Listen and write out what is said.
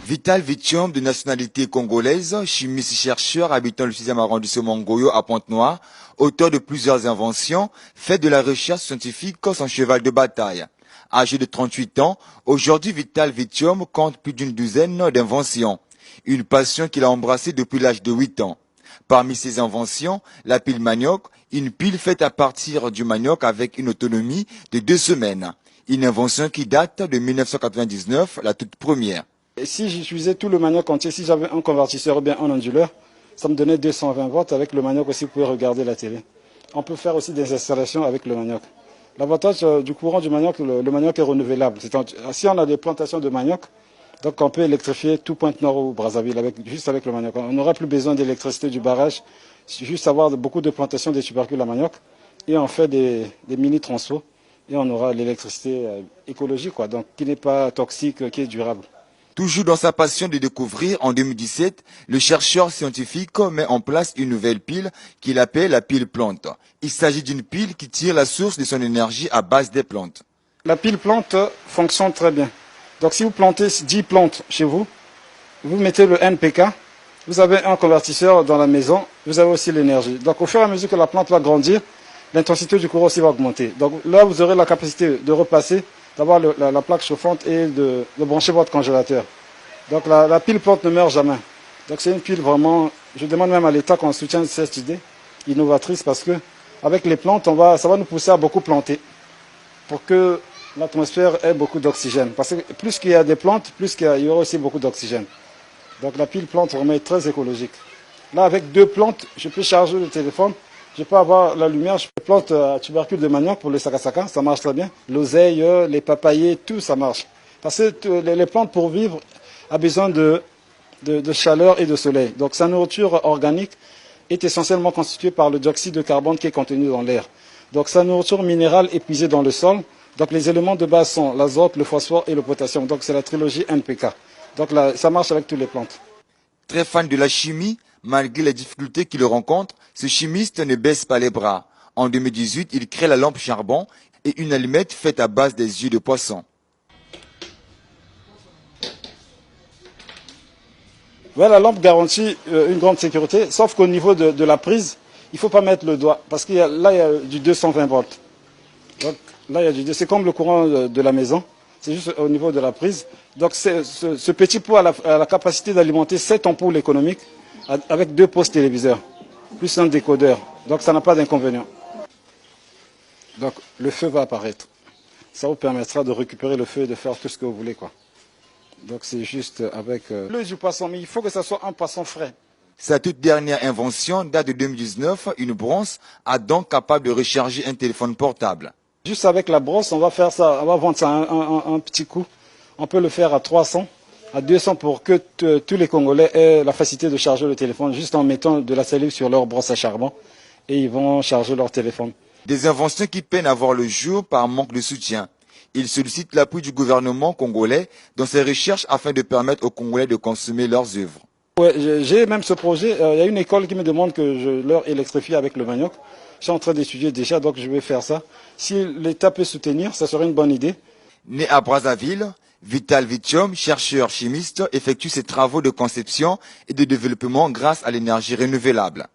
Vital Vitium, de nationalité congolaise, chimiste-chercheur habitant le 6e arrondissement Ngoyo à Pointe-Noire, auteur de plusieurs inventions, fait de la recherche scientifique son cheval de bataille. Âgé de 38 ans, aujourd'hui Vital Vitium compte plus d'une douzaine d'inventions. Une passion qu'il a embrassée depuis l'âge de 8 ans. Parmi ses inventions, la pile manioc, une pile faite à partir du manioc avec une autonomie de 2 semaines. Une invention qui date de 1999, la toute première. Et si j'utilisais tout le manioc entier, si j'avais un convertisseur ou bien un onduleur, ça me donnait 220 volts. Avec le manioc aussi, vous pouvez regarder la télé. On peut faire aussi des installations avec le manioc. L'avantage du courant du manioc, le manioc est renouvelable. Si on a des plantations de manioc, donc on peut électrifier tout Pointe-Noire ou Brazzaville juste avec le manioc. On n'aura plus besoin d'électricité du barrage, juste avoir beaucoup de plantations de tubercules à manioc. Et on fait des mini-transfos et on aura l'électricité écologique, donc qui n'est pas toxique, qui est durable. Toujours dans sa passion de découvrir, en 2017, le chercheur scientifique met en place une nouvelle pile qu'il appelle la pile plante. Il s'agit d'une pile qui tire la source de son énergie à base des plantes. La pile plante fonctionne très bien. Donc si vous plantez 10 plantes chez vous, vous mettez le NPK, vous avez un convertisseur dans la maison, vous avez aussi l'énergie. Donc au fur et à mesure que la plante va grandir, l'intensité du courant aussi va augmenter. Donc là, vous aurez la capacité de repasser, d'avoir la plaque chauffante et de brancher votre congélateur. Donc la pile plante ne meurt jamais. Donc c'est une pile vraiment, je demande même à l'État qu'on soutienne cette idée innovatrice parce que avec les plantes, ça va nous pousser à beaucoup planter pour que l'atmosphère ait beaucoup d'oxygène. Parce que plus qu'il y a des plantes, plus il y aura aussi beaucoup d'oxygène. Donc la pile plante vraiment est très écologique. Là, avec 2 plantes, je peux charger le téléphone. Je peux avoir la lumière, je peux planter à tubercule de manioc pour le sakasaka, ça marche très bien. L'oseille, les papayers, tout ça marche. Parce que les plantes pour vivre ont besoin de chaleur et de soleil. Donc sa nourriture organique est essentiellement constituée par le dioxyde de carbone qui est contenu dans l'air. Donc sa nourriture minérale est puisée dans le sol. Donc les éléments de base sont l'azote, le phosphore et le potassium. Donc c'est la trilogie NPK. Donc là, ça marche avec toutes les plantes. Très fan de la chimie, malgré les difficultés qu'il rencontre, ce chimiste ne baisse pas les bras. En 2018, il crée la lampe charbon et une allumette faite à base des yeux de poisson. Ouais, la lampe garantit une grande sécurité, sauf qu'au niveau de la prise, il ne faut pas mettre le doigt, parce qu'il y a du 220 volts. Donc là, c'est comme le courant de la maison, c'est juste au niveau de la prise. Donc ce petit pot a la capacité d'alimenter 7 ampoules économiques avec 2 postes téléviseurs, plus un décodeur. Donc ça n'a pas d'inconvénient. Donc le feu va apparaître. Ça vous permettra de récupérer le feu et de faire tout ce que vous voulez, Donc c'est juste avec l'œil du poisson, mais il faut que ça soit un poisson frais. Sa toute dernière invention date de 2019, une brosse à dents capable de recharger un téléphone portable. Juste avec la brosse, on va faire ça, on va vendre ça un petit coup. On peut le faire à 300, à 200 pour que tous les Congolais aient la facilité de charger le téléphone juste en mettant de la salive sur leur brosse à charbon et ils vont charger leur téléphone. Des inventions qui peinent à voir le jour par manque de soutien. Il sollicite l'appui du gouvernement congolais dans ses recherches afin de permettre aux Congolais de consommer leurs œuvres. Ouais, j'ai même ce projet. Il y a une école qui me demande que je leur électrifie avec le manioc. Je suis en train d'étudier déjà, donc je vais faire ça. Si l'État peut soutenir, ça serait une bonne idée. Né à Brazzaville, Vital Vitium, chercheur chimiste, effectue ses travaux de conception et de développement grâce à l'énergie renouvelable.